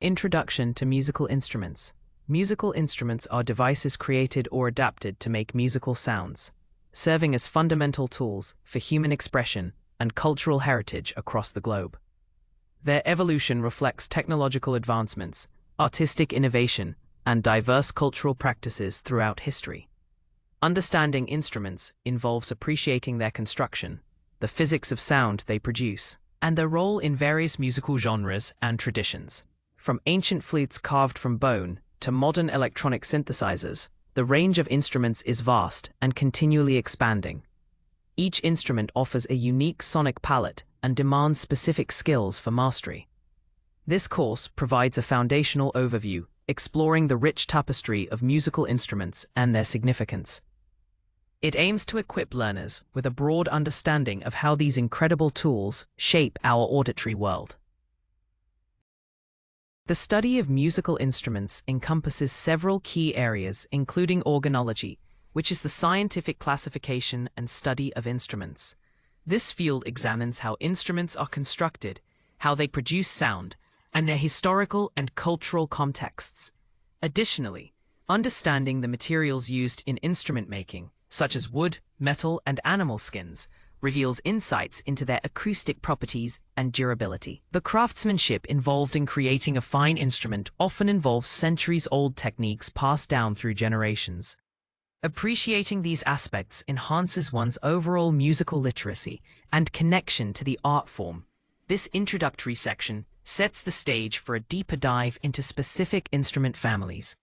Introduction to musical instruments. Musical instruments are devices created or adapted to make musical sounds, serving as fundamental tools for human expression and cultural heritage across the globe. Their evolution reflects technological advancements, artistic innovation, and diverse cultural practices throughout history. Understanding instruments involves appreciating their construction, the physics of sound they produce, and their role in various musical genres and traditions. From ancient flutes carved from bone to modern electronic synthesizers, the range of instruments is vast and continually expanding. Each instrument offers a unique sonic palette and demands specific skills for mastery. This course provides a foundational overview, exploring the rich tapestry of musical instruments and their significance. It aims to equip learners with a broad understanding of how these incredible tools shape our auditory world. The study of musical instruments encompasses several key areas, including organology, which is the scientific classification and study of instruments. This field examines how instruments are constructed, how they produce sound, and their historical and cultural contexts. Additionally, understanding the materials used in instrument making, such as wood, metal, and animal skins, reveals insights into their acoustic properties and durability. The craftsmanship involved in creating a fine instrument often involves centuries-old techniques passed down through generations. Appreciating these aspects enhances one's overall musical literacy and connection to the art form. This introductory section sets the stage for a deeper dive into specific instrument families.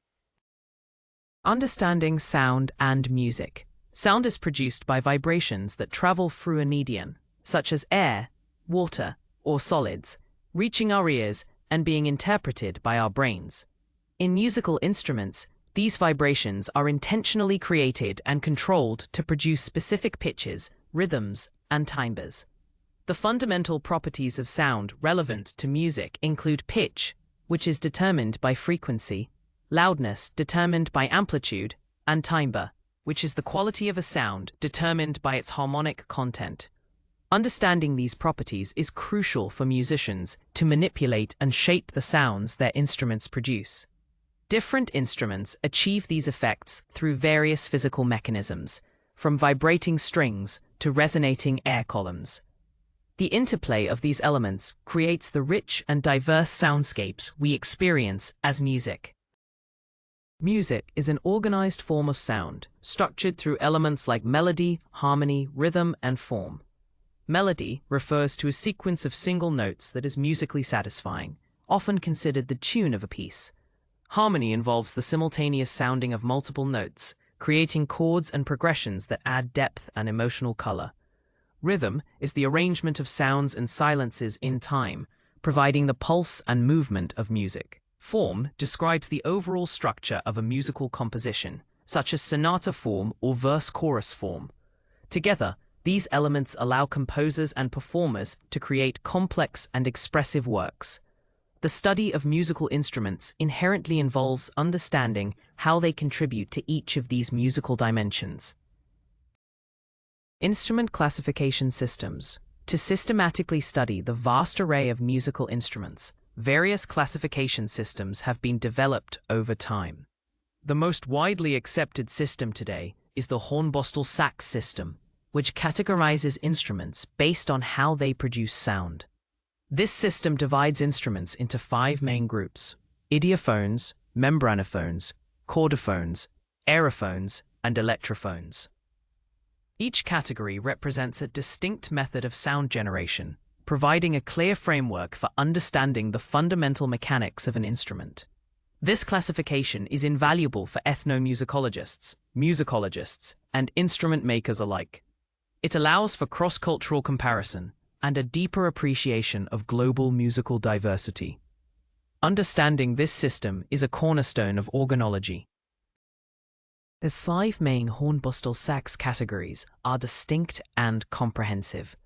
Understanding sound and music. Sound is produced by vibrations that travel through a medium, such as air, water, or solids, reaching our ears and being interpreted by our brains. In musical instruments, these vibrations are intentionally created and controlled to produce specific pitches, rhythms, and timbres. The fundamental properties of sound relevant to music include pitch, which is determined by frequency, loudness determined by amplitude, and timbre, which is the quality of a sound determined by its harmonic content. Understanding these properties is crucial for musicians to manipulate and shape the sounds their instruments produce. Different instruments achieve these effects through various physical mechanisms, from vibrating strings to resonating air columns. The interplay of these elements creates the rich and diverse soundscapes we experience as music. Music is an organized form of sound, structured through elements like melody, harmony, rhythm, and form. Melody refers to a sequence of single notes that is musically satisfying, often considered the tune of a piece. Harmony involves the simultaneous sounding of multiple notes, creating chords and progressions that add depth and emotional color. Rhythm is the arrangement of sounds and silences in time, providing the pulse and movement of music. Form describes the overall structure of a musical composition, such as sonata form or verse-chorus form. Together, these elements allow composers and performers to create complex and expressive works. The study of musical instruments inherently involves understanding how they contribute to each of these musical dimensions. Instrument classification systems. To systematically study the vast array of musical instruments, various classification systems have been developed over time. The most widely accepted system today is the Hornbostel-Sachs system, which categorizes instruments based on how they produce sound. This system divides instruments into 5 main groups: idiophones, membranophones, chordophones, aerophones, and electrophones. Each category represents a distinct method of sound generation, providing a clear framework for understanding the fundamental mechanics of an instrument. This classification is invaluable for ethnomusicologists, musicologists, and instrument makers alike. It allows for cross-cultural comparison and a deeper appreciation of global musical diversity. Understanding this system is a cornerstone of organology. The 5 main Hornbostel-Sachs categories are distinct and comprehensive.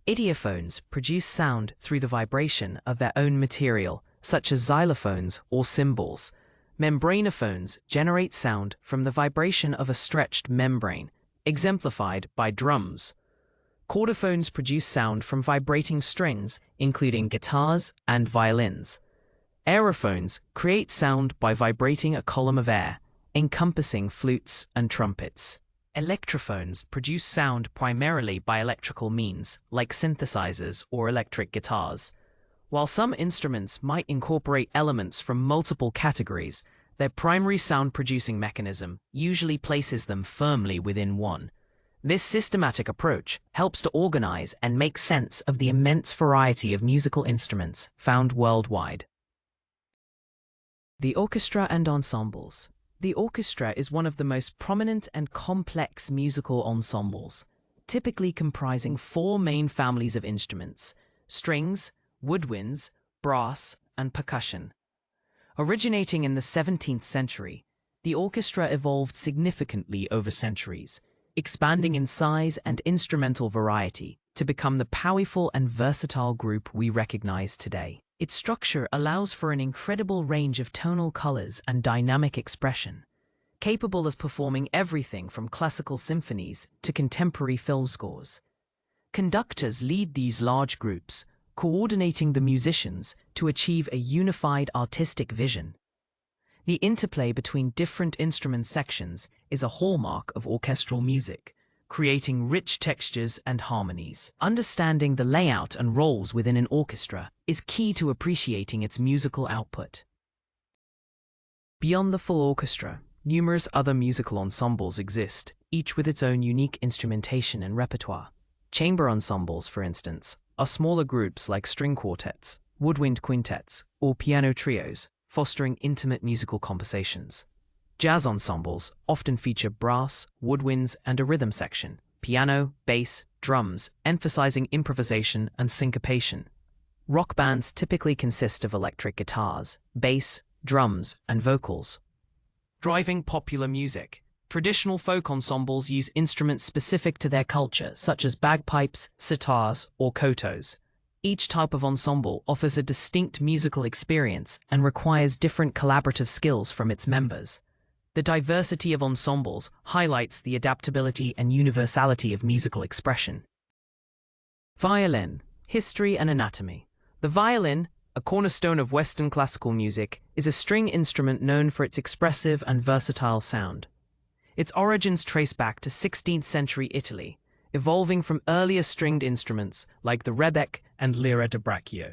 Idiophones produce sound through the vibration of their own material, such as xylophones or cymbals. Membranophones generate sound from the vibration of a stretched membrane, exemplified by drums. Chordophones produce sound from vibrating strings, including guitars and violins. Aerophones create sound by vibrating a column of air, encompassing flutes and trumpets. Electrophones produce sound primarily by electrical means, like synthesizers or electric guitars. While some instruments might incorporate elements from multiple categories, their primary sound-producing mechanism usually places them firmly within one. This systematic approach helps to organize and make sense of the immense variety of musical instruments found worldwide. The orchestra and ensembles. The orchestra is one of the most prominent and complex musical ensembles, typically comprising four main families of instruments: strings, woodwinds, brass, and percussion. Originating in the 17th century, the orchestra evolved significantly over centuries, expanding in size and instrumental variety to become the powerful and versatile group we recognize today. Its structure allows for an incredible range of tonal colors and dynamic expression, capable of performing everything from classical symphonies to contemporary film scores. Conductors lead these large groups, coordinating the musicians to achieve a unified artistic vision. The interplay between different instrument sections is a hallmark of orchestral music, creating rich textures and harmonies. Understanding the layout and roles within an orchestra is key to appreciating its musical output. Beyond the full orchestra, numerous other musical ensembles exist, each with its own unique instrumentation and repertoire. Chamber ensembles, for instance, are smaller groups like string quartets, woodwind quintets, or piano trios, fostering intimate musical conversations. Jazz ensembles often feature brass, woodwinds, and a rhythm section, piano, bass, drums, emphasizing improvisation and syncopation. Rock bands typically consist of electric guitars, bass, drums, and vocals. Driving popular music. Traditional folk ensembles use instruments specific to their culture, such as bagpipes, sitars, or kotos. Each type of ensemble offers a distinct musical experience and requires different collaborative skills from its members. The diversity of ensembles highlights the adaptability and universality of musical expression. Violin, history and anatomy. The violin, a cornerstone of Western classical music, is a string instrument known for its expressive and versatile sound. Its origins trace back to 16th century Italy, evolving from earlier stringed instruments like the rebec and lira da braccio.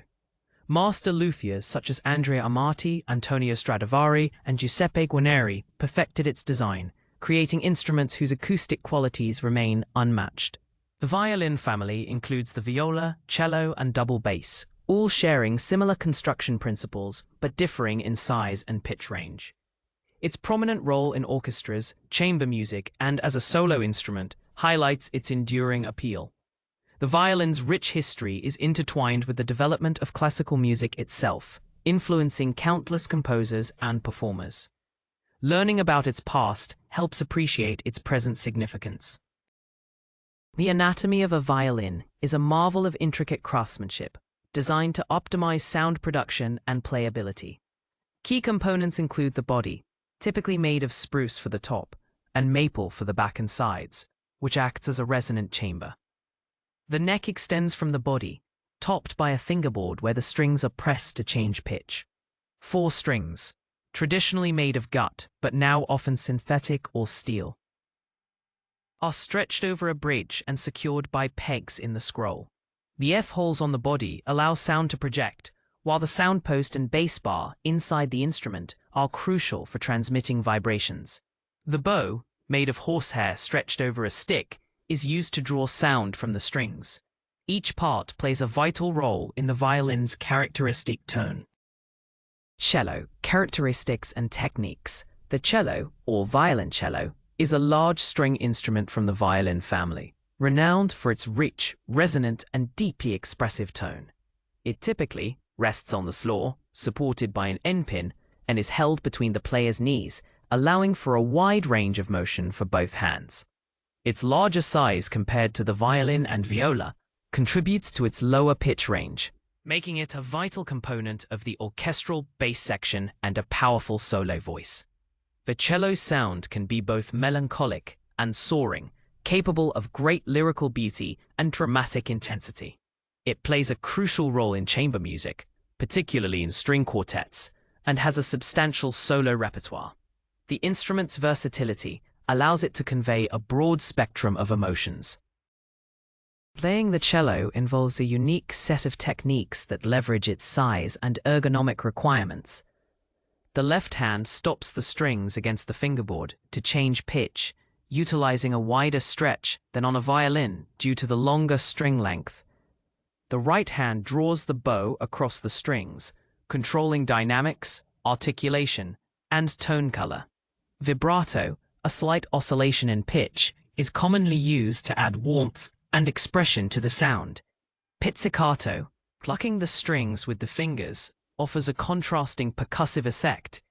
Master luthiers such as Andrea Amati, Antonio Stradivari, and Giuseppe Guarneri perfected its design, creating instruments whose acoustic qualities remain unmatched. The violin family includes the viola, cello, and double bass, all sharing similar construction principles but differing in size and pitch range. Its prominent role in orchestras, chamber music, and as a solo instrument highlights its enduring appeal. The violin's rich history is intertwined with the development of classical music itself, influencing countless composers and performers. Learning about its past helps appreciate its present significance. The anatomy of a violin is a marvel of intricate craftsmanship, designed to optimize sound production and playability. Key components include the body, typically made of spruce for the top, and maple for the back and sides, which acts as a resonant chamber. The neck extends from the body, topped by a fingerboard where the strings are pressed to change pitch. 4 strings, traditionally made of gut but now often synthetic or steel, are stretched over a bridge and secured by pegs in the scroll. The F-holes on the body allow sound to project, while the sound post and bass bar inside the instrument are crucial for transmitting vibrations. The bow, made of horsehair stretched over a stick, is used to draw sound from the strings. Each part plays a vital role in the violin's characteristic tone. Cello, characteristics and techniques. The cello, or violoncello, is a large string instrument from the violin family, renowned for its rich, resonant, and deeply expressive tone. It typically rests on the floor, supported by an end pin, and is held between the player's knees, allowing for a wide range of motion for both hands. Its larger size compared to the violin and viola contributes to its lower pitch range, making it a vital component of the orchestral bass section and a powerful solo voice. The cello's sound can be both melancholic and soaring, capable of great lyrical beauty and dramatic intensity. It plays a crucial role in chamber music, particularly in string quartets, and has a substantial solo repertoire. The instrument's versatility allows it to convey a broad spectrum of emotions. Playing the cello involves a unique set of techniques that leverage its size and ergonomic requirements. The left hand stops the strings against the fingerboard to change pitch, utilizing a wider stretch than on a violin due to the longer string length. The right hand draws the bow across the strings, controlling dynamics, articulation, and tone color. Vibrato, a slight oscillation in pitch, is commonly used to add warmth and expression to the sound. Pizzicato, plucking the strings with the fingers, offers a contrasting percussive effect.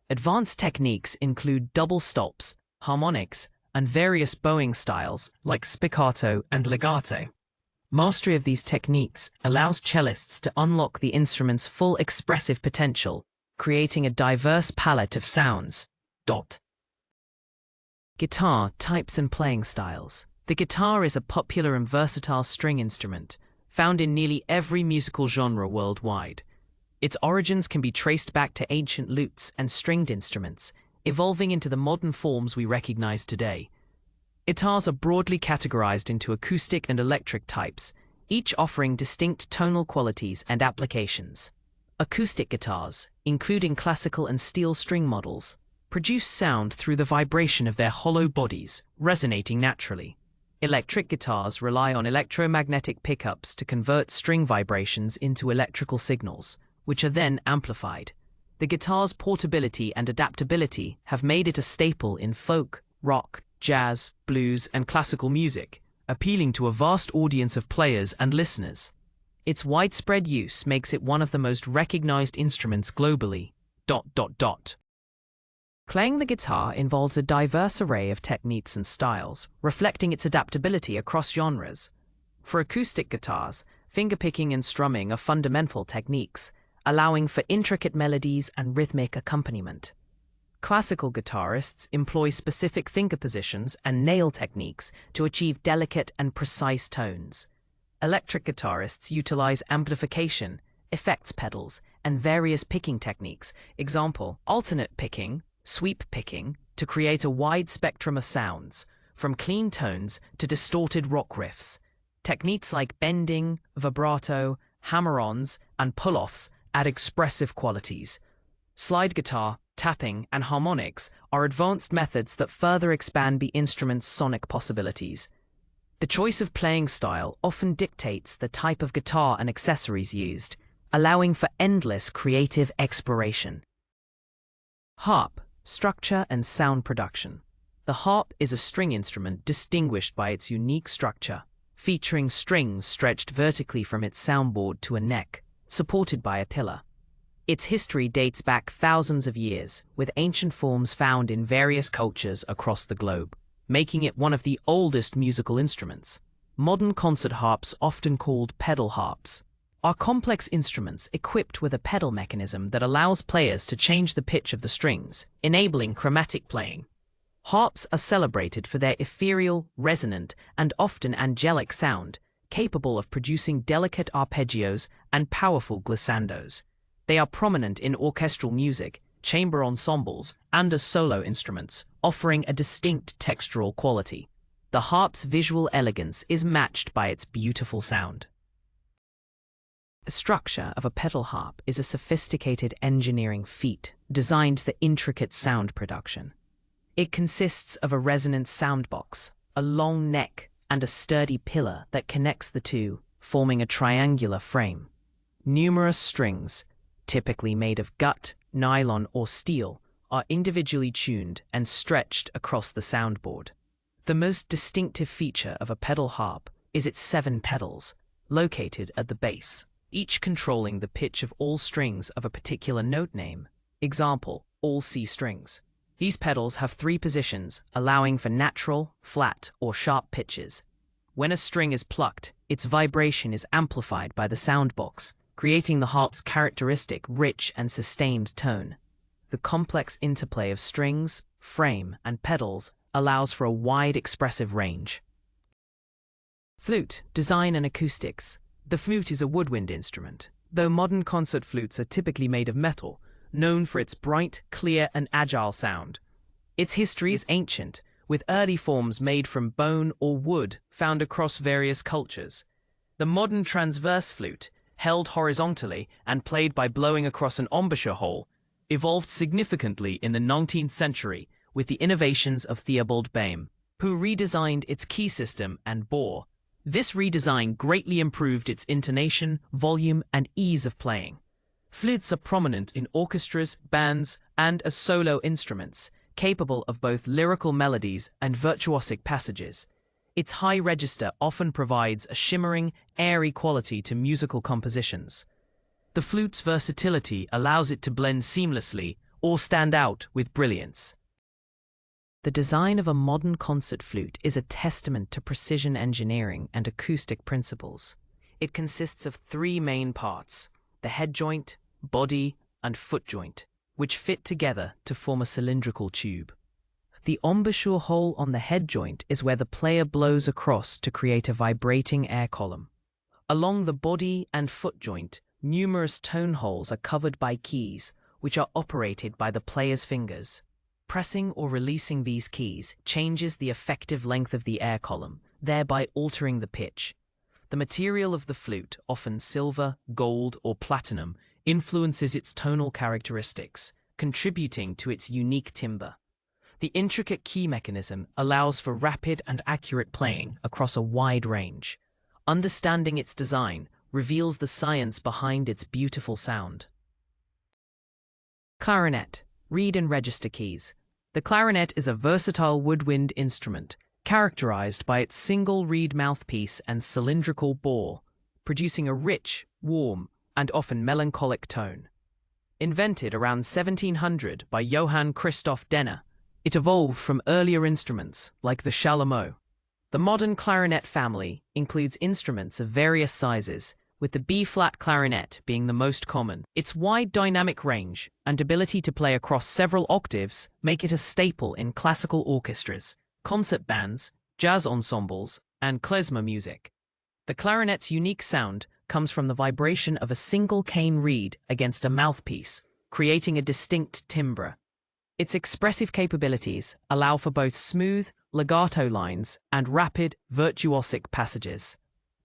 Advanced techniques include double stops, harmonics, and various bowing styles like spiccato and legato. Mastery of these techniques allows cellists to unlock the instrument's full expressive potential, creating a diverse palette of sounds. Guitar types and playing styles. The guitar is a popular and versatile string instrument, found in nearly every musical genre worldwide. Its origins can be traced back to ancient lutes and stringed instruments, evolving into the modern forms we recognize today. Guitars are broadly categorized into acoustic and electric types, each offering distinct tonal qualities and applications. Acoustic guitars, including classical and steel string models, produce sound through the vibration of their hollow bodies, resonating naturally. Electric guitars rely on electromagnetic pickups to convert string vibrations into electrical signals, which are then amplified. The guitar's portability and adaptability have made it a staple in folk, rock, jazz, blues, and classical music, appealing to a vast audience of players and listeners. Its widespread use makes it one of the most recognized instruments globally. Playing the guitar involves a diverse array of techniques and styles, reflecting its adaptability across genres. For acoustic guitars, fingerpicking and strumming are fundamental techniques, allowing for intricate melodies and rhythmic accompaniment. Classical guitarists employ specific finger positions and nail techniques to achieve delicate and precise tones. Electric guitarists utilize amplification, effects pedals, and various picking techniques, example, alternate picking, sweep picking, to create a wide spectrum of sounds, from clean tones to distorted rock riffs. Techniques like bending, vibrato, hammer-ons, and pull-offs add expressive qualities. Slide guitar, tapping, and harmonics are advanced methods that further expand the instrument's sonic possibilities. The choice of playing style often dictates the type of guitar and accessories used, allowing for endless creative exploration. Harp, structure and sound production. The harp is a string instrument distinguished by its unique structure, featuring strings stretched vertically from its soundboard to a neck, supported by a pillar. Its history dates back thousands of years, with ancient forms found in various cultures across the globe, making it one of the oldest musical instruments. Modern concert harps, often called pedal harps, are complex instruments equipped with a pedal mechanism that allows players to change the pitch of the strings, enabling chromatic playing. Harps are celebrated for their ethereal, resonant, and often angelic sound, capable of producing delicate arpeggios and powerful glissandos. They are prominent in orchestral music, chamber ensembles, and as solo instruments, offering a distinct textural quality. The harp's visual elegance is matched by its beautiful sound. The structure of a pedal harp is a sophisticated engineering feat designed for intricate sound production. It consists of a resonant soundbox, a long neck, and a sturdy pillar that connects the two, forming a triangular frame. Numerous strings, typically made of gut, nylon, or steel, are individually tuned and stretched across the soundboard. The most distinctive feature of a pedal harp is its 7 pedals, located at the base, each controlling the pitch of all strings of a particular note name. Example, all C strings. These pedals have 3 positions, allowing for natural, flat, or sharp pitches. When a string is plucked, its vibration is amplified by the soundbox, creating the harp's characteristic rich and sustained tone. The complex interplay of strings, frame, and pedals allows for a wide expressive range. Flute, design and acoustics. The flute is a woodwind instrument, though modern concert flutes are typically made of metal, known for its bright, clear, and agile sound. Its history is ancient, with early forms made from bone or wood found across various cultures. The modern transverse flute, held horizontally and played by blowing across an embouchure hole, evolved significantly in the 19th century with the innovations of Theobald Boehm, who redesigned its key system and bore. This redesign greatly improved its intonation, volume, and ease of playing. Flutes are prominent in orchestras, bands, and as solo instruments, capable of both lyrical melodies and virtuosic passages. Its high register often provides a shimmering, airy quality to musical compositions. The flute's versatility allows it to blend seamlessly or stand out with brilliance. The design of a modern concert flute is a testament to precision engineering and acoustic principles. It consists of three main parts: the head joint, body, and foot joint, which fit together to form a cylindrical tube. The embouchure hole on the head joint is where the player blows across to create a vibrating air column. Along the body and foot joint, numerous tone holes are covered by keys, which are operated by the player's fingers. Pressing or releasing these keys changes the effective length of the air column, thereby altering the pitch. The material of the flute, often silver, gold, or platinum, influences its tonal characteristics, contributing to its unique timbre. The intricate key mechanism allows for rapid and accurate playing across a wide range. Understanding its design reveals the science behind its beautiful sound. Clarinet, reed and register keys. The clarinet is a versatile woodwind instrument, characterized by its single reed mouthpiece and cylindrical bore, producing a rich, warm, and often melancholic tone. Invented around 1700 by Johann Christoph Denner, it evolved from earlier instruments like the chalumeau. The modern clarinet family includes instruments of various sizes, with the B-flat clarinet being the most common. Its wide dynamic range and ability to play across several octaves make it a staple in classical orchestras, concert bands, jazz ensembles, and klezmer music. The clarinet's unique sound comes from the vibration of a single cane reed against a mouthpiece, creating a distinct timbre. Its expressive capabilities allow for both smooth, legato lines and rapid, virtuosic passages.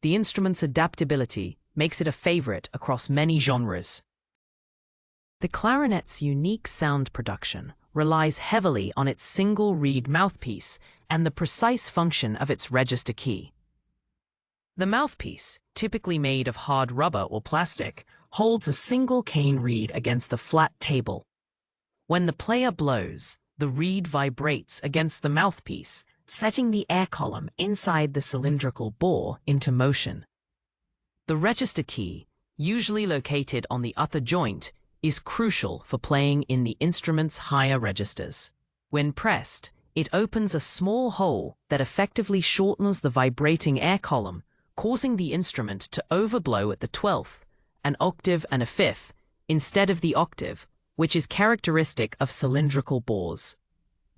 The instrument's adaptability makes it a favorite across many genres. The clarinet's unique sound production relies heavily on its single reed mouthpiece and the precise function of its register key. The mouthpiece, typically made of hard rubber or plastic, holds a single cane reed against the flat table. When the player blows, the reed vibrates against the mouthpiece, setting the air column inside the cylindrical bore into motion. The register key, usually located on the upper joint, is crucial for playing in the instrument's higher registers. When pressed, it opens a small hole that effectively shortens the vibrating air column, causing the instrument to overblow at the 12th, an octave and a fifth, instead of the octave, which is characteristic of cylindrical bores.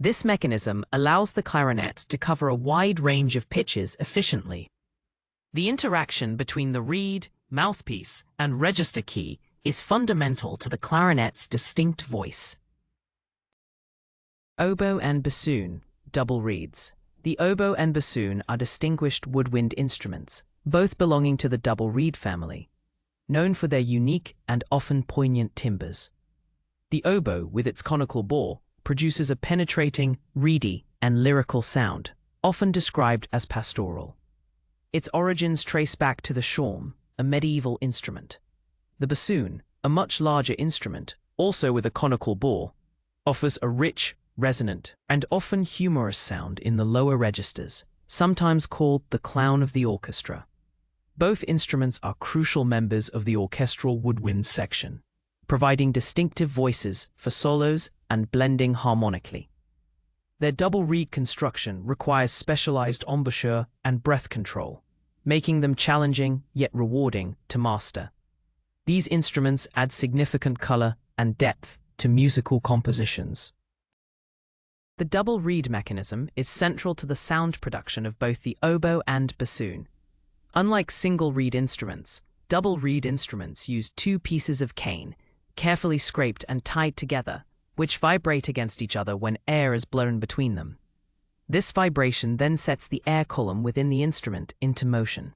This mechanism allows the clarinet to cover a wide range of pitches efficiently. The interaction between the reed, mouthpiece, and register key is fundamental to the clarinet's distinct voice. Oboe and bassoon, double reeds. The oboe and bassoon are distinguished woodwind instruments, both belonging to the double reed family, known for their unique and often poignant timbres. The oboe, with its conical bore, produces a penetrating, reedy, and lyrical sound, often described as pastoral. Its origins trace back to the shawm, a medieval instrument. The bassoon, a much larger instrument, also with a conical bore, offers a rich, resonant, and often humorous sound in the lower registers, sometimes called the clown of the orchestra. Both instruments are crucial members of the orchestral woodwind section, providing distinctive voices for solos and blending harmonically. Their double reed construction requires specialized embouchure and breath control, making them challenging yet rewarding to master. These instruments add significant color and depth to musical compositions. The double reed mechanism is central to the sound production of both the oboe and bassoon. Unlike single reed instruments, double reed instruments use two pieces of cane, carefully scraped and tied together, which vibrate against each other when air is blown between them. This vibration then sets the air column within the instrument into motion.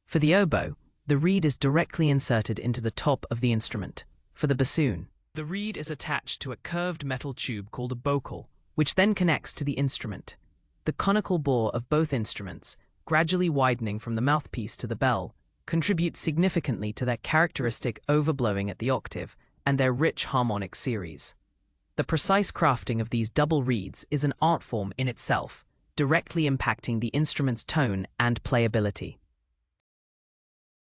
For the oboe, the reed is directly inserted into the top of the instrument. For the bassoon, the reed is attached to a curved metal tube called a bocal, which then connects to the instrument. The conical bore of both instruments, gradually widening from the mouthpiece to the bell, contributes significantly to their characteristic overblowing at the octave and their rich harmonic series. The precise crafting of these double reeds is an art form in itself, directly impacting the instrument's tone and playability.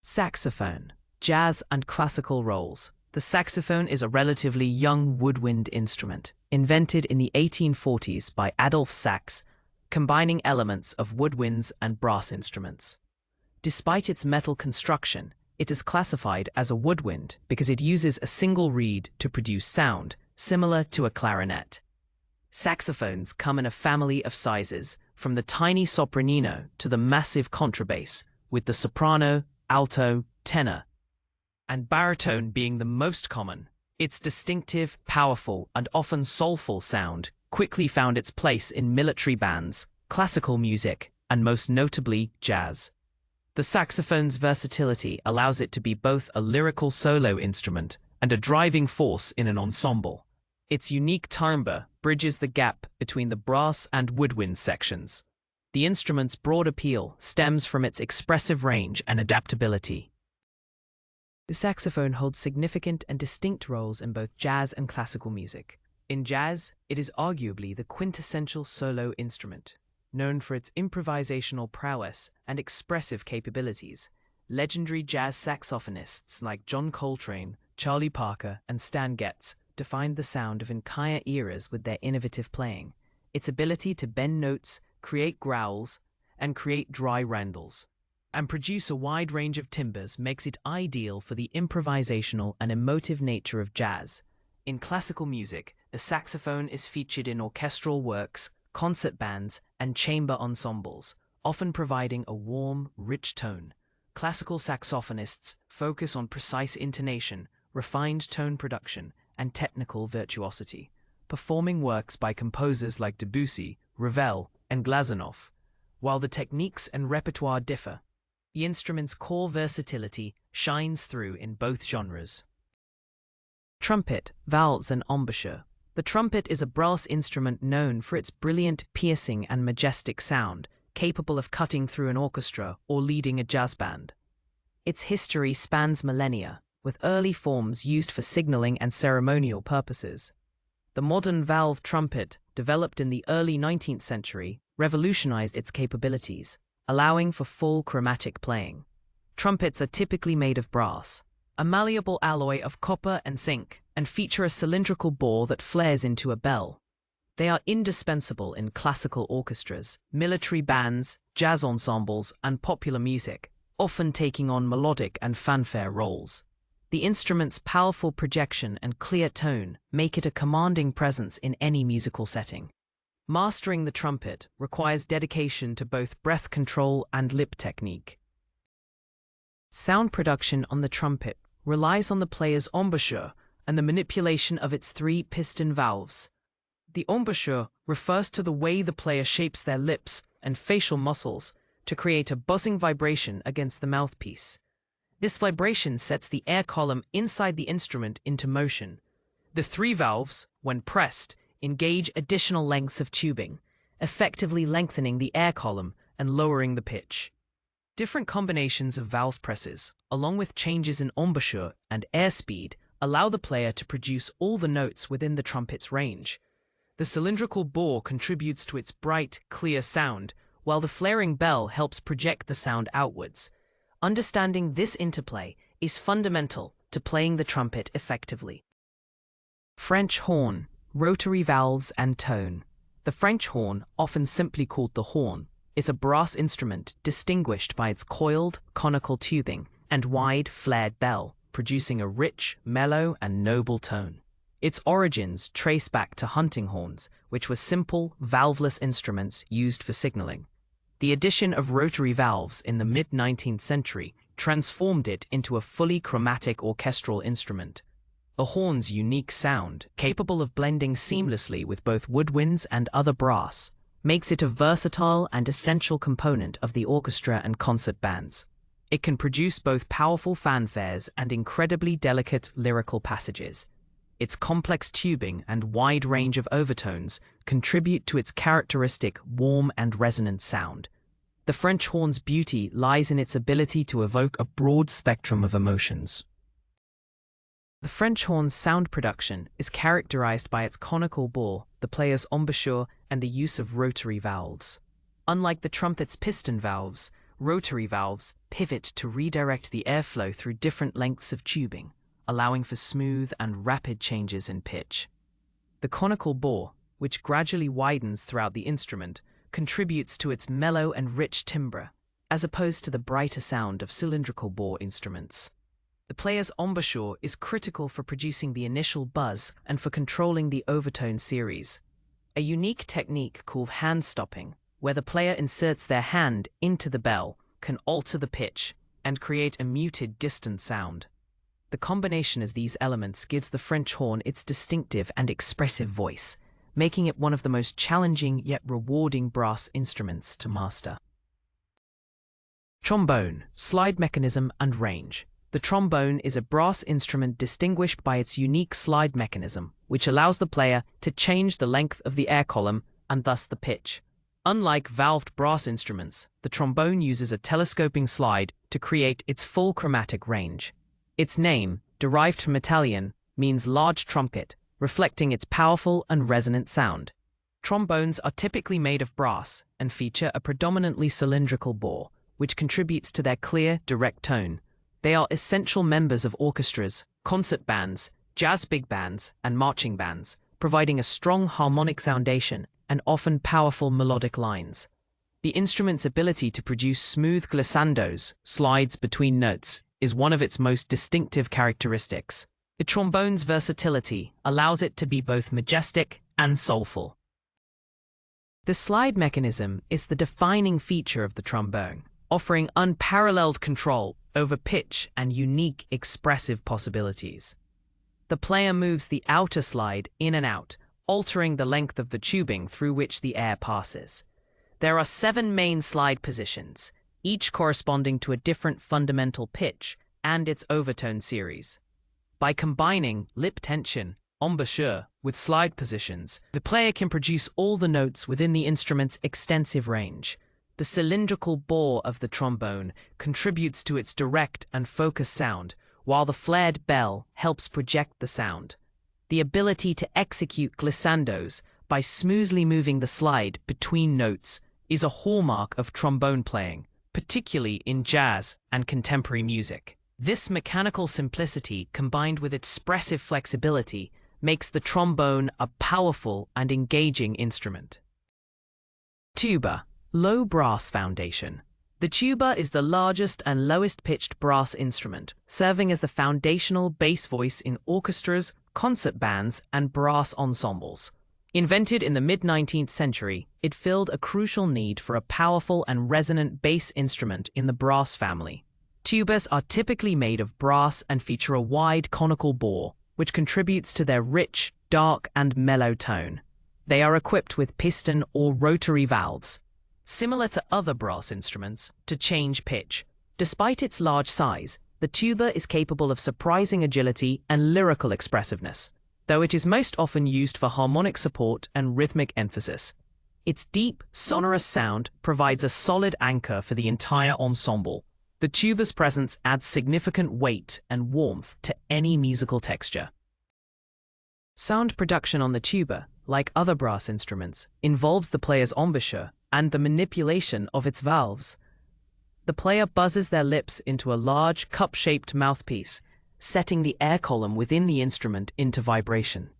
Saxophone, jazz and classical roles. The saxophone is a relatively young woodwind instrument, invented in the 1840s by Adolph Sax, combining elements of woodwinds and brass instruments. Despite its metal construction, it is classified as a woodwind because it uses a single reed to produce sound, similar to a clarinet. Saxophones come in a family of sizes, from the tiny sopranino to the massive contrabass, with the soprano, alto, tenor, and baritone being the most common. Its distinctive, powerful, and often soulful sound quickly found its place in military bands, classical music, and most notably, jazz. The saxophone's versatility allows it to be both a lyrical solo instrument and a driving force in an ensemble. Its unique timbre bridges the gap between the brass and woodwind sections. The instrument's broad appeal stems from its expressive range and adaptability. The saxophone holds significant and distinct roles in both jazz and classical music. In jazz, it is arguably the quintessential solo instrument. Known for its improvisational prowess and expressive capabilities, legendary jazz saxophonists like John Coltrane, Charlie Parker, and Stan Getz defined the sound of entire eras with their innovative playing. Its ability to bend notes, create growls, and create dry randles, and produce a wide range of timbres makes it ideal for the improvisational and emotive nature of jazz. In classical music, the saxophone is featured in orchestral works, concert bands, and chamber ensembles, often providing a warm, rich tone. Classical saxophonists focus on precise intonation, refined tone production, and technical virtuosity, performing works by composers like Debussy, Ravel, and Glazunov. While the techniques and repertoire differ, the instrument's core versatility shines through in both genres. Trumpet, valves, and embouchure. The trumpet is a brass instrument known for its brilliant, piercing, and majestic sound, capable of cutting through an orchestra or leading a jazz band. Its history spans millennia, with early forms used for signaling and ceremonial purposes. The modern valve trumpet, developed in the early 19th century, revolutionized its capabilities, allowing for full chromatic playing. Trumpets are typically made of brass, a malleable alloy of copper and zinc, and feature a cylindrical bore that flares into a bell. They are indispensable in classical orchestras, military bands, jazz ensembles, and popular music, often taking on melodic and fanfare roles. The instrument's powerful projection and clear tone make it a commanding presence in any musical setting. Mastering the trumpet requires dedication to both breath control and lip technique. Sound production on the trumpet relies on the player's embouchure and the manipulation of its three piston valves. The embouchure refers to the way the player shapes their lips and facial muscles to create a buzzing vibration against the mouthpiece. This vibration sets the air column inside the instrument into motion. The three valves, when pressed, engage additional lengths of tubing, effectively lengthening the air column and lowering the pitch. Different combinations of valve presses, along with changes in embouchure and airspeed, allow the player to produce all the notes within the trumpet's range. The cylindrical bore contributes to its bright, clear sound, while the flaring bell helps project the sound outwards. Understanding this interplay is fundamental to playing the trumpet effectively. French horn, rotary valves, and tone. The French horn, often simply called the horn, is a brass instrument distinguished by its coiled, conical tubing and wide, flared bell, producing a rich, mellow, and noble tone. Its origins trace back to hunting horns, which were simple, valveless instruments used for signaling. The addition of rotary valves in the mid-19th century transformed it into a fully chromatic orchestral instrument. The horn's unique sound, capable of blending seamlessly with both woodwinds and other brass, makes it a versatile and essential component of the orchestra and concert bands. It can produce both powerful fanfares and incredibly delicate lyrical passages. Its complex tubing and wide range of overtones contribute to its characteristic warm and resonant sound. The French horn's beauty lies in its ability to evoke a broad spectrum of emotions. The French horn's sound production is characterized by its conical bore, the player's embouchure, and the use of rotary valves. Unlike the trumpet's piston valves, rotary valves pivot to redirect the airflow through different lengths of tubing, allowing for smooth and rapid changes in pitch. The conical bore, which gradually widens throughout the instrument, contributes to its mellow and rich timbre, as opposed to the brighter sound of cylindrical bore instruments. The player's embouchure is critical for producing the initial buzz and for controlling the overtone series. A unique technique called hand stopping, where the player inserts their hand into the bell, can alter the pitch and create a muted, distant sound. The combination of these elements gives the French horn its distinctive and expressive voice, making it one of the most challenging yet rewarding brass instruments to master. Trombone, slide mechanism and range. The trombone is a brass instrument distinguished by its unique slide mechanism, which allows the player to change the length of the air column and thus the pitch. Unlike valved brass instruments, the trombone uses a telescoping slide to create its full chromatic range. Its name, derived from Italian, means large trumpet, reflecting its powerful and resonant sound. Trombones are typically made of brass and feature a predominantly cylindrical bore, which contributes to their clear, direct tone. They are essential members of orchestras, concert bands, jazz big bands, and marching bands, providing a strong harmonic foundation and often powerful melodic lines. The instrument's ability to produce smooth glissandos, slides between notes, is one of its most distinctive characteristics. The trombone's versatility allows it to be both majestic and soulful. The slide mechanism is the defining feature of the trombone, offering unparalleled control over pitch and unique expressive possibilities. The player moves the outer slide in and out, altering the length of the tubing through which the air passes. There are 7 main slide positions, each corresponding to a different fundamental pitch and its overtone series. By combining lip tension, embouchure, with slide positions, the player can produce all the notes within the instrument's extensive range. The cylindrical bore of the trombone contributes to its direct and focused sound, while the flared bell helps project the sound. The ability to execute glissandos by smoothly moving the slide between notes is a hallmark of trombone playing, particularly in jazz and contemporary music. This mechanical simplicity, combined with expressive flexibility, makes the trombone a powerful and engaging instrument. Tuba. Low brass foundation. The tuba is the largest and lowest-pitched brass instrument, serving as the foundational bass voice in orchestras, concert bands, and brass ensembles. Invented in the mid-19th century, it filled a crucial need for a powerful and resonant bass instrument in the brass family. Tubas are typically made of brass and feature a wide conical bore, which contributes to their rich, dark, and mellow tone. They are equipped with piston or rotary valves, similar to other brass instruments, to change pitch. Despite its large size, the tuba is capable of surprising agility and lyrical expressiveness, though it is most often used for harmonic support and rhythmic emphasis. Its deep, sonorous sound provides a solid anchor for the entire ensemble. The tuba's presence adds significant weight and warmth to any musical texture. Sound production on the tuba, like other brass instruments, involves the player's embouchure and the manipulation of its valves. The player buzzes their lips into a large, cup-shaped mouthpiece, setting the air column within the instrument into vibration.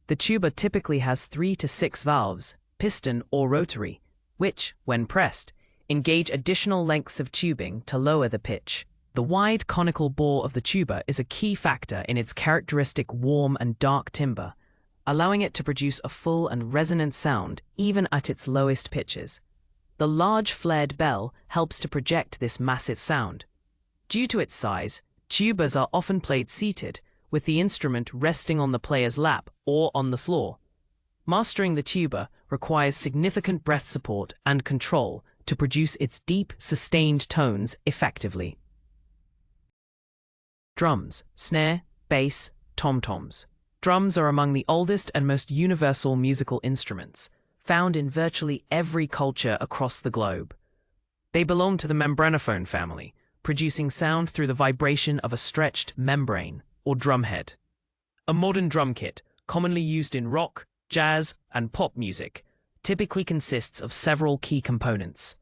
The tuba typically has 3 to 6 valves, piston or rotary, which, when pressed, engage additional lengths of tubing to lower the pitch. The wide conical bore of the tuba is a key factor in its characteristic warm and dark timbre, allowing it to produce a full and resonant sound even at its lowest pitches. The large flared bell helps to project this massive sound. Due to its size, tubas are often played seated, with the instrument resting on the player's lap or on the floor. Mastering the tuba requires significant breath support and control to produce its deep, sustained tones effectively. Drums, snare, bass, tom-toms. Drums are among the oldest and most universal musical instruments, found in virtually every culture across the globe. They belong to the membranophone family, producing sound through the vibration of a stretched membrane, or drumhead. A modern drum kit, commonly used in rock, jazz, and pop music, typically consists of several key components: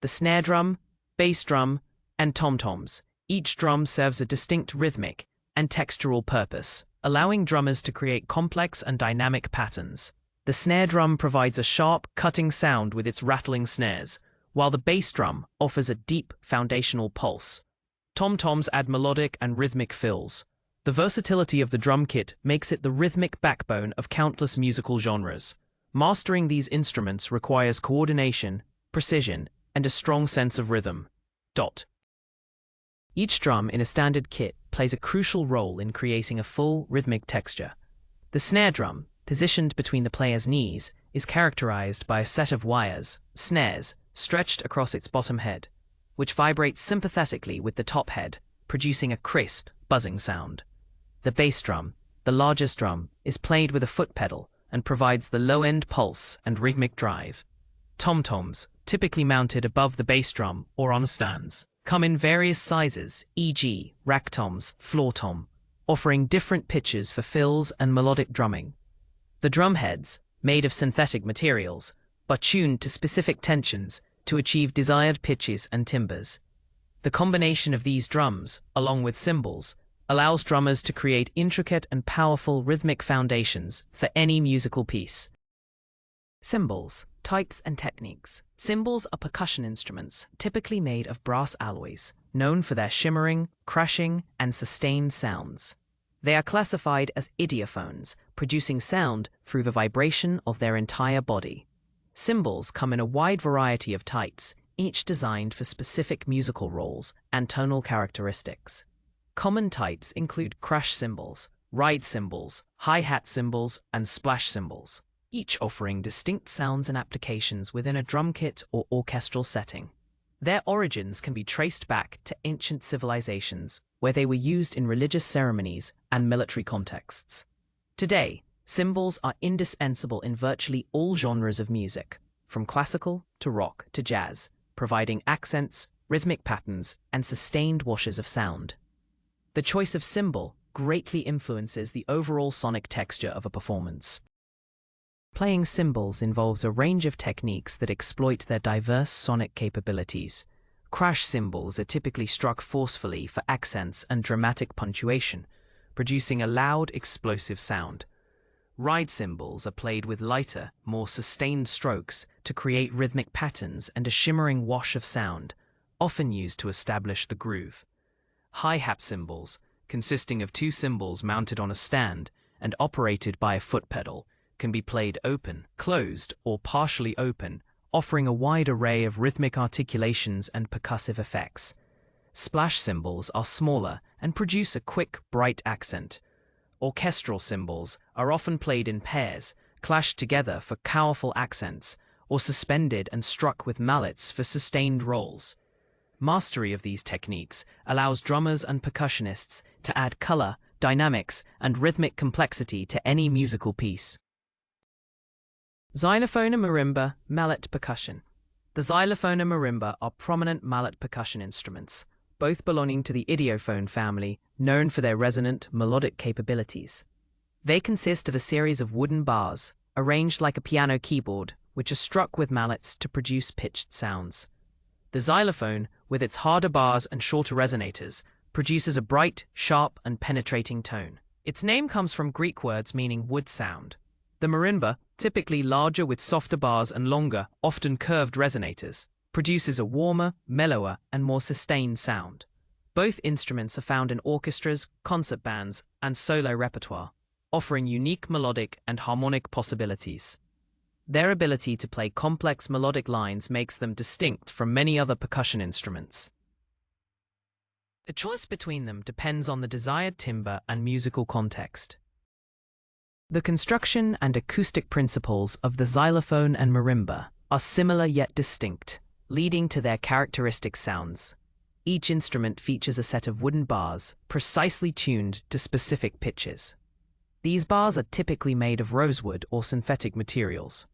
the snare drum, bass drum, and tom-toms. Each drum serves a distinct rhythmic and textural purpose, allowing drummers to create complex and dynamic patterns. The snare drum provides a sharp, cutting sound with its rattling snares, while the bass drum offers a deep, foundational pulse. Tom-toms add melodic and rhythmic fills. The versatility of the drum kit makes it the rhythmic backbone of countless musical genres. Mastering these instruments requires coordination, precision, and a strong sense of rhythm. Each drum in a standard kit plays a crucial role in creating a full, rhythmic texture. The snare drum, positioned between the player's knees, is characterized by a set of wires, snares, stretched across its bottom head, which vibrates sympathetically with the top head, producing a crisp, buzzing sound. The bass drum, the largest drum, is played with a foot pedal and provides the low-end pulse and rhythmic drive. Tom-toms, typically mounted above the bass drum or on stands, come in various sizes, e.g. rack toms, floor tom, offering different pitches for fills and melodic drumming. The drum heads, made of synthetic materials, but tuned to specific tensions to achieve desired pitches and timbres. The combination of these drums, along with cymbals, allows drummers to create intricate and powerful rhythmic foundations for any musical piece. Cymbals, types and techniques. Cymbals are percussion instruments typically made of brass alloys, known for their shimmering, crashing, and sustained sounds. They are classified as idiophones, producing sound through the vibration of their entire body. Cymbals come in a wide variety of types, each designed for specific musical roles and tonal characteristics. Common types include crash cymbals, ride cymbals, hi-hat cymbals, and splash cymbals, each offering distinct sounds and applications within a drum kit or orchestral setting. Their origins can be traced back to ancient civilizations, where they were used in religious ceremonies and military contexts. Today, cymbals are indispensable in virtually all genres of music, from classical to rock to jazz, providing accents, rhythmic patterns, and sustained washes of sound. The choice of cymbal greatly influences the overall sonic texture of a performance. Playing cymbals involves a range of techniques that exploit their diverse sonic capabilities. Crash cymbals are typically struck forcefully for accents and dramatic punctuation, producing a loud, explosive sound. Ride cymbals are played with lighter, more sustained strokes to create rhythmic patterns and a shimmering wash of sound, often used to establish the groove. Hi-hat cymbals, consisting of two cymbals mounted on a stand and operated by a foot pedal, can be played open, closed, or partially open, offering a wide array of rhythmic articulations and percussive effects. Splash cymbals are smaller and produce a quick, bright accent. Orchestral cymbals are often played in pairs, clashed together for powerful accents, or suspended and struck with mallets for sustained rolls. Mastery of these techniques allows drummers and percussionists to add color, dynamics, and rhythmic complexity to any musical piece. Xylophone and marimba, mallet percussion. The xylophone and marimba are prominent mallet percussion instruments, both belonging to the idiophone family, known for their resonant, melodic capabilities. They consist of a series of wooden bars, arranged like a piano keyboard, which are struck with mallets to produce pitched sounds. The xylophone, with its harder bars and shorter resonators, produces a bright, sharp, and penetrating tone. Its name comes from Greek words meaning wood sound. The marimba, typically larger with softer bars and longer, often curved resonators, produces a warmer, mellower, and more sustained sound. Both instruments are found in orchestras, concert bands, and solo repertoire, offering unique melodic and harmonic possibilities. Their ability to play complex melodic lines makes them distinct from many other percussion instruments. The choice between them depends on the desired timbre and musical context. The construction and acoustic principles of the xylophone and marimba are similar yet distinct, leading to their characteristic sounds. Each instrument features a set of wooden bars, precisely tuned to specific pitches. These bars are typically made of rosewood or synthetic materials.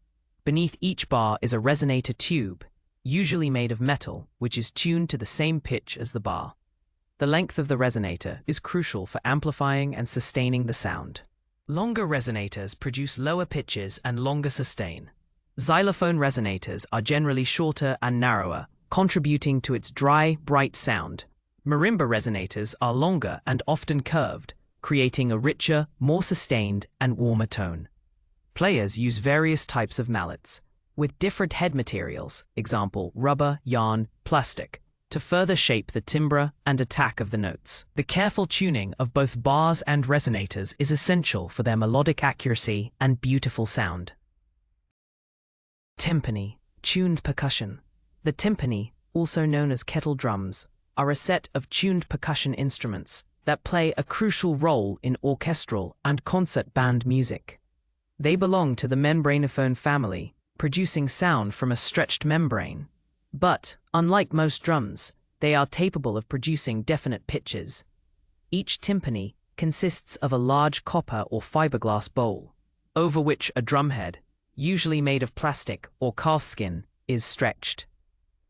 Beneath each bar is a resonator tube, usually made of metal, which is tuned to the same pitch as the bar. The length of the resonator is crucial for amplifying and sustaining the sound. Longer resonators produce lower pitches and longer sustain. Xylophone resonators are generally shorter and narrower, contributing to its dry, bright sound. Marimba resonators are longer and often curved, creating a richer, more sustained, and warmer tone. Players use various types of mallets, with different head materials, example rubber, yarn, plastic, to further shape the timbre and attack of the notes. The careful tuning of both bars and resonators is essential for their melodic accuracy and beautiful sound. Timpani, tuned percussion. The timpani, also known as kettle drums, are a set of tuned percussion instruments that play a crucial role in orchestral and concert band music. They belong to the membranophone family, producing sound from a stretched membrane. But, unlike most drums, they are capable of producing definite pitches. Each timpani consists of a large copper or fiberglass bowl, over which a drumhead, usually made of plastic or calfskin, is stretched.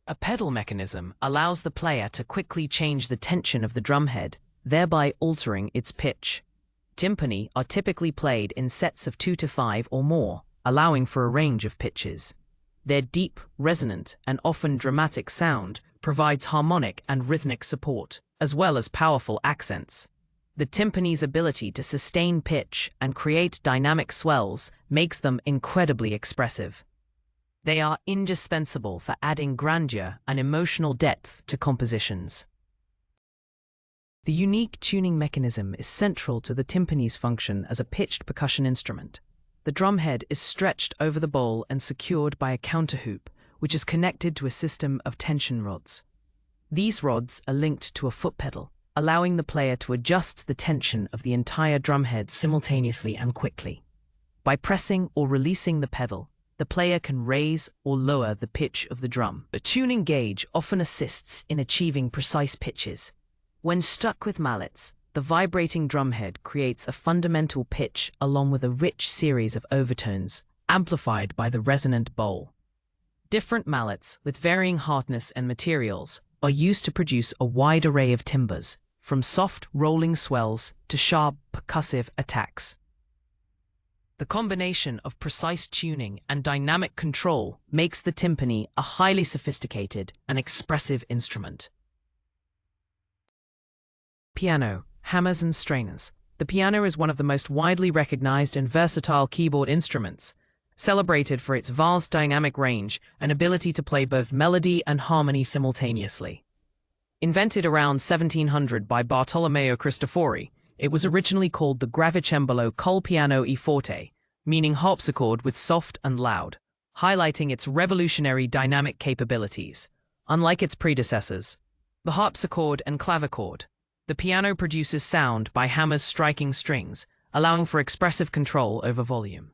A pedal mechanism allows the player to quickly change the tension of the drumhead, thereby altering its pitch. Timpani are typically played in sets of 2 to 5 or more, allowing for a range of pitches. Their deep, resonant, and often dramatic sound provides harmonic and rhythmic support, as well as powerful accents. The timpani's ability to sustain pitch and create dynamic swells makes them incredibly expressive. They are indispensable for adding grandeur and emotional depth to compositions. The unique tuning mechanism is central to the timpani's function as a pitched percussion instrument. The drumhead is stretched over the bowl and secured by a counterhoop, which is connected to a system of tension rods. These rods are linked to a foot pedal, allowing the player to adjust the tension of the entire drumhead simultaneously and quickly. By pressing or releasing the pedal, the player can raise or lower the pitch of the drum. The tuning gauge often assists in achieving precise pitches. When stuck with mallets, the vibrating drumhead creates a fundamental pitch along with a rich series of overtones, amplified by the resonant bowl. Different mallets, with varying hardness and materials, are used to produce a wide array of timbres, from soft, rolling swells to sharp, percussive attacks. The combination of precise tuning and dynamic control makes the timpani a highly sophisticated and expressive instrument. Piano, hammers and strainers. The piano is one of the most widely recognized and versatile keyboard instruments, celebrated for its vast dynamic range and ability to play both melody and harmony simultaneously. Invented around 1700 by Bartolomeo Cristofori, it was originally called the gravicembalo col piano e forte, meaning harpsichord with soft and loud, highlighting its revolutionary dynamic capabilities. Unlike its predecessors, the harpsichord and clavichord, the piano produces sound by hammers striking strings, allowing for expressive control over volume.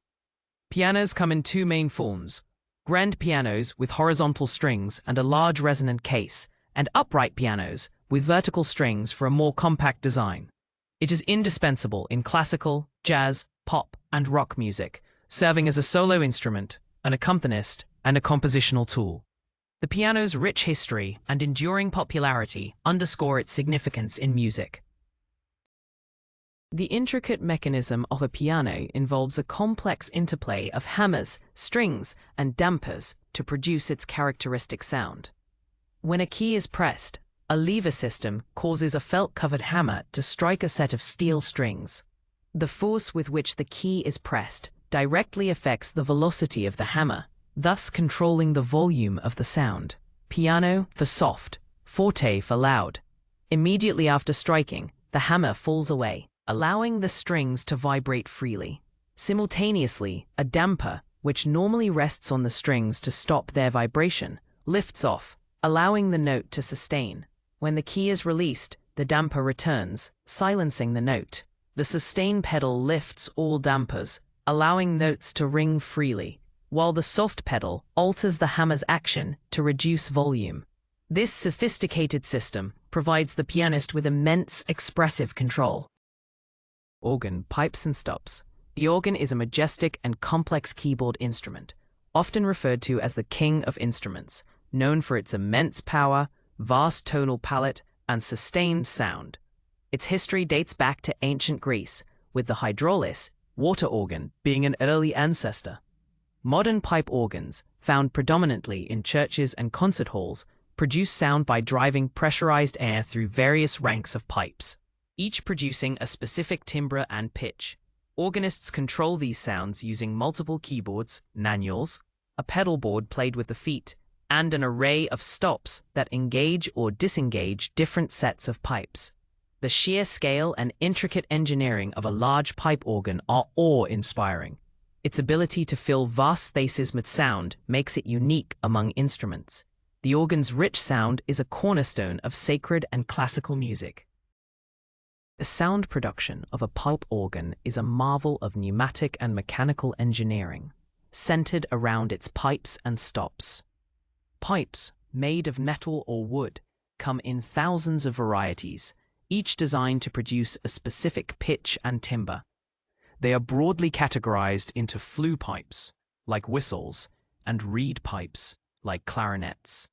Pianos come in two main forms: grand pianos with horizontal strings and a large resonant case, and upright pianos with vertical strings for a more compact design. It is indispensable in classical, jazz, pop, and rock music, serving as a solo instrument, an accompanist, and a compositional tool. The piano's rich history and enduring popularity underscore its significance in music. The intricate mechanism of a piano involves a complex interplay of hammers, strings, and dampers to produce its characteristic sound. When a key is pressed, a lever system causes a felt-covered hammer to strike a set of steel strings. The force with which the key is pressed directly affects the velocity of the hammer, thus controlling the volume of the sound. Piano for soft, forte for loud. Immediately after striking, the hammer falls away, allowing the strings to vibrate freely. Simultaneously, a damper, which normally rests on the strings to stop their vibration, lifts off, allowing the note to sustain. When the key is released, the damper returns, silencing the note. The sustain pedal lifts all dampers, allowing notes to ring freely, while the soft pedal alters the hammer's action to reduce volume. This sophisticated system provides the pianist with immense expressive control. Organ, pipes and stops. The organ is a majestic and complex keyboard instrument, often referred to as the king of instruments, known for its immense power, vast tonal palette, and sustained sound. Its history dates back to ancient Greece, with the hydraulis, water organ, being an early ancestor. Modern pipe organs, found predominantly in churches and concert halls, produce sound by driving pressurized air through various ranks of pipes, each producing a specific timbre and pitch. Organists control these sounds using multiple keyboards, manuals, a pedal board played with the feet, and an array of stops that engage or disengage different sets of pipes. The sheer scale and intricate engineering of a large pipe organ are awe-inspiring. Its ability to fill vast spaces with sound makes it unique among instruments. The organ's rich sound is a cornerstone of sacred and classical music. The sound production of a pipe organ is a marvel of pneumatic and mechanical engineering, centered around its pipes and stops. Pipes, made of metal or wood, come in thousands of varieties, each designed to produce a specific pitch and timbre. They are broadly categorized into flue pipes, like whistles, and reed pipes, like clarinets.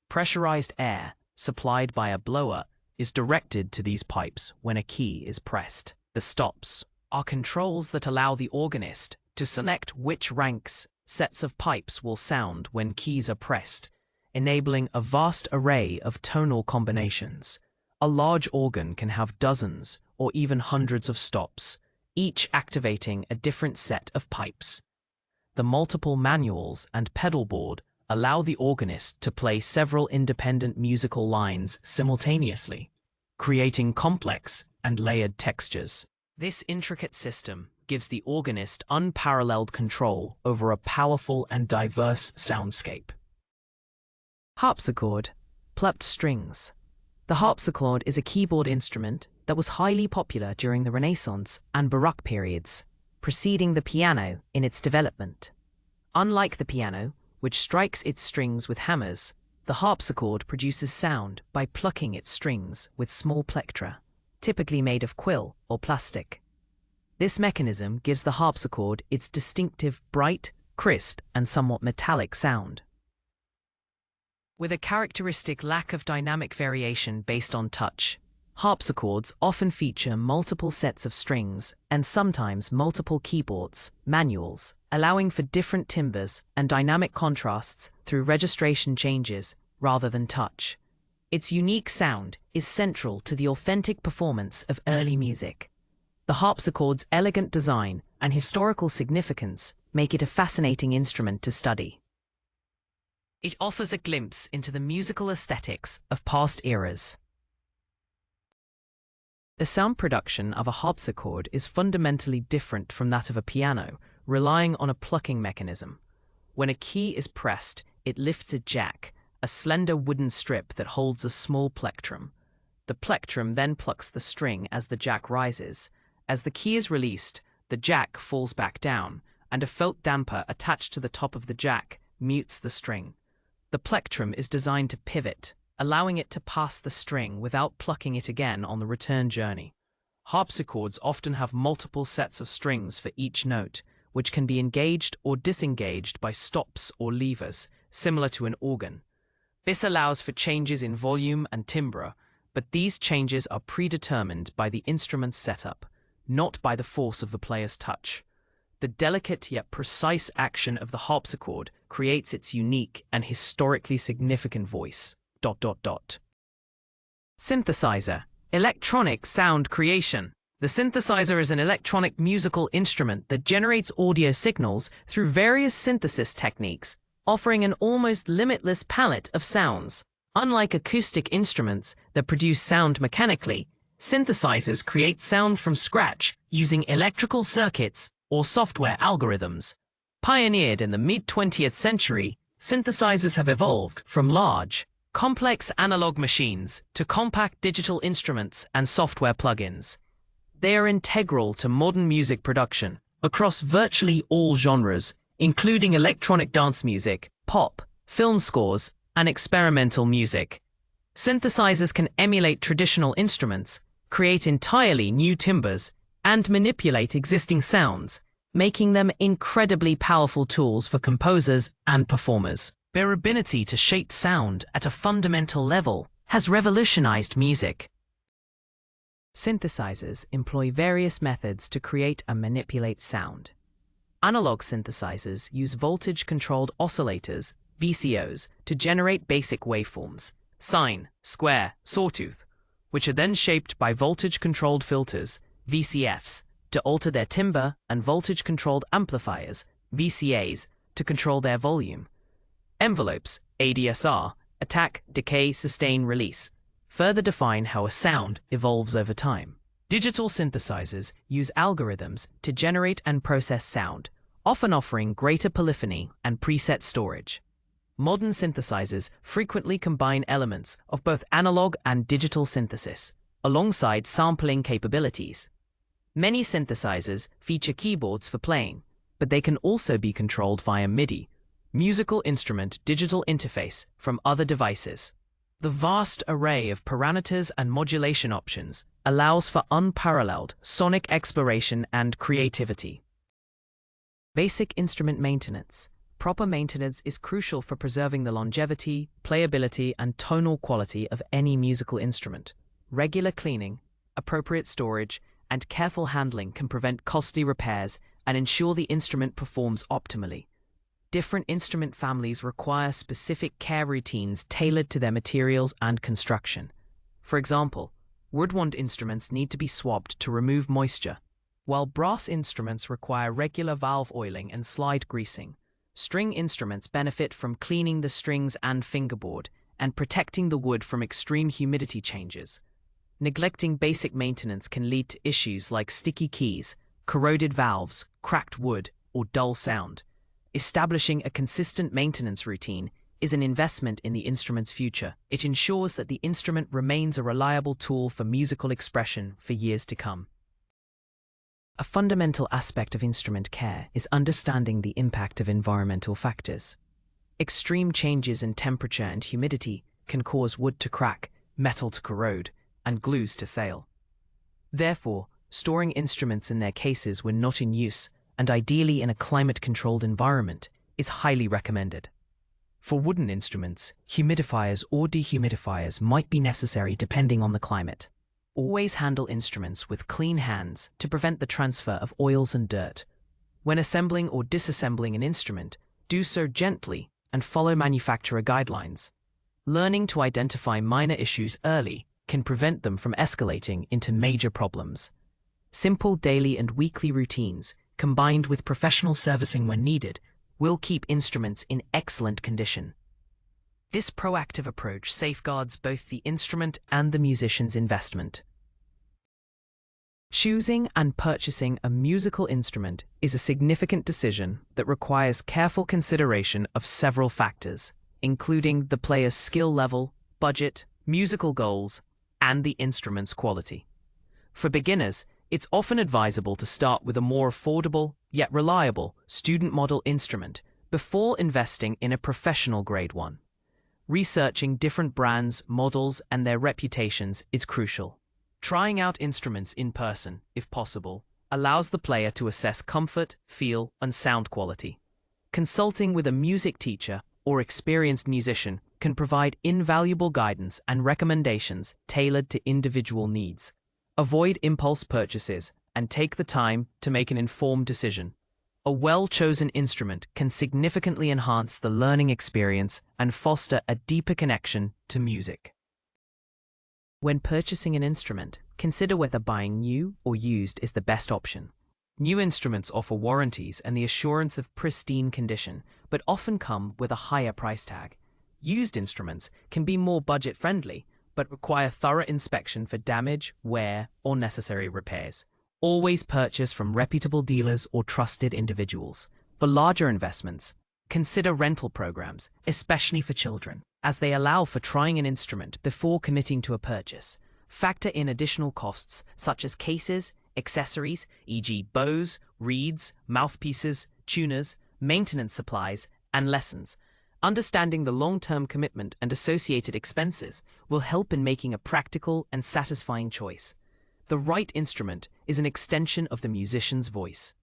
Pressurized air, supplied by a blower, is directed to these pipes when a key is pressed. The stops are controls that allow the organist to select which sets of pipes will sound when keys are pressed, enabling a vast array of tonal combinations. A large organ can have dozens or even hundreds of stops, each activating a different set of pipes. The multiple manuals and pedal board allow the organist to play several independent musical lines simultaneously, creating complex and layered textures. This intricate system gives the organist unparalleled control over a powerful and diverse soundscape. Harpsichord, plucked strings. The harpsichord is a keyboard instrument that was highly popular during the Renaissance and Baroque periods, preceding the piano in its development. Unlike the piano, which strikes its strings with hammers, the harpsichord produces sound by plucking its strings with small plectra, typically made of quill or plastic. This mechanism gives the harpsichord its distinctive bright, crisp, and somewhat metallic sound. With a characteristic lack of dynamic variation based on touch, harpsichords often feature multiple sets of strings and sometimes multiple keyboards, manuals, allowing for different timbres and dynamic contrasts through registration changes rather than touch. Its unique sound is central to the authentic performance of early music. The harpsichord's elegant design and historical significance make it a fascinating instrument to study. It offers a glimpse into the musical aesthetics of past eras. The sound production of a harpsichord is fundamentally different from that of a piano, relying on a plucking mechanism. When a key is pressed, it lifts a jack, a slender wooden strip that holds a small plectrum. The plectrum then plucks the string as the jack rises. As the key is released, the jack falls back down, and a felt damper attached to the top of the jack mutes the string. The plectrum is designed to pivot, allowing it to pass the string without plucking it again on the return journey. Harpsichords often have multiple sets of strings for each note, which can be engaged or disengaged by stops or levers, similar to an organ. This allows for changes in volume and timbre, but these changes are predetermined by the instrument's setup, not by the force of the player's touch. The delicate yet precise action of the harpsichord creates its unique and historically significant voice. Synthesizer, electronic sound creation. The synthesizer is an electronic musical instrument that generates audio signals through various synthesis techniques, offering an almost limitless palette of sounds. Unlike acoustic instruments that produce sound mechanically, synthesizers create sound from scratch using electrical circuits or software algorithms. Pioneered in the mid-20th century, synthesizers have evolved from large, complex analog machines to compact digital instruments and software plugins. They are integral to modern music production across virtually all genres, including electronic dance music, pop, film scores, and experimental music. Synthesizers can emulate traditional instruments, create entirely new timbres, and manipulate existing sounds, making them incredibly powerful tools for composers and performers. Their ability to shape sound at a fundamental level has revolutionized music. Synthesizers employ various methods to create and manipulate sound. Analog synthesizers use voltage-controlled oscillators, VCOs, to generate basic waveforms, sine, square, sawtooth, which are then shaped by voltage-controlled filters, VCFs, to alter their timbre, and voltage-controlled amplifiers, VCAs, to control their volume. Envelopes, ADSR, attack, decay, sustain, release, further define how a sound evolves over time. Digital synthesizers use algorithms to generate and process sound, often offering greater polyphony and preset storage. Modern synthesizers frequently combine elements of both analog and digital synthesis, alongside sampling capabilities. Many synthesizers feature keyboards for playing, but they can also be controlled via MIDI, musical instrument digital interface, from other devices. The vast array of parameters and modulation options allows for unparalleled sonic exploration and creativity. Basic instrument maintenance. Proper maintenance is crucial for preserving the longevity, playability, and tonal quality of any musical instrument. Regular cleaning, appropriate storage, and careful handling can prevent costly repairs and ensure the instrument performs optimally. Different instrument families require specific care routines tailored to their materials and construction. For example, woodwind instruments need to be swabbed to remove moisture, while brass instruments require regular valve oiling and slide greasing. String instruments benefit from cleaning the strings and fingerboard and protecting the wood from extreme humidity changes. Neglecting basic maintenance can lead to issues like sticky keys, corroded valves, cracked wood, or dull sound. Establishing a consistent maintenance routine is an investment in the instrument's future. It ensures that the instrument remains a reliable tool for musical expression for years to come. A fundamental aspect of instrument care is understanding the impact of environmental factors. Extreme changes in temperature and humidity can cause wood to crack, metal to corrode, and glues to fail. Therefore, storing instruments in their cases when not in use, and ideally in a climate-controlled environment, is highly recommended. For wooden instruments, humidifiers or dehumidifiers might be necessary depending on the climate. Always handle instruments with clean hands to prevent the transfer of oils and dirt. When assembling or disassembling an instrument, do so gently and follow manufacturer guidelines. Learning to identify minor issues early can prevent them from escalating into major problems. Simple daily and weekly routines, combined with professional servicing when needed, will keep instruments in excellent condition. This proactive approach safeguards both the instrument and the musician's investment. Choosing and purchasing a musical instrument is a significant decision that requires careful consideration of several factors, including the player's skill level, budget, musical goals, and the instrument's quality. For beginners, it's often advisable to start with a more affordable, yet reliable, student model instrument before investing in a professional-grade one. Researching different brands, models, and their reputations is crucial. Trying out instruments in person, if possible, allows the player to assess comfort, feel, and sound quality. Consulting with a music teacher or experienced musician can provide invaluable guidance and recommendations tailored to individual needs. Avoid impulse purchases and take the time to make an informed decision. A well-chosen instrument can significantly enhance the learning experience and foster a deeper connection to music. When purchasing an instrument, consider whether buying new or used is the best option. New instruments offer warranties and the assurance of pristine condition, but often come with a higher price tag. Used instruments can be more budget-friendly, but require thorough inspection for damage, wear, or necessary repairs. Always purchase from reputable dealers or trusted individuals. For larger investments, Consider rental programs, especially for children, as they allow for trying an instrument before committing to a purchase. Factor in additional costs such as cases, accessories, e.g. bows, reeds, mouthpieces, tuners, maintenance supplies, and lessons. Understanding the long-term commitment and associated expenses will help in making a practical and satisfying choice. The right instrument is an extension of the musician's voice.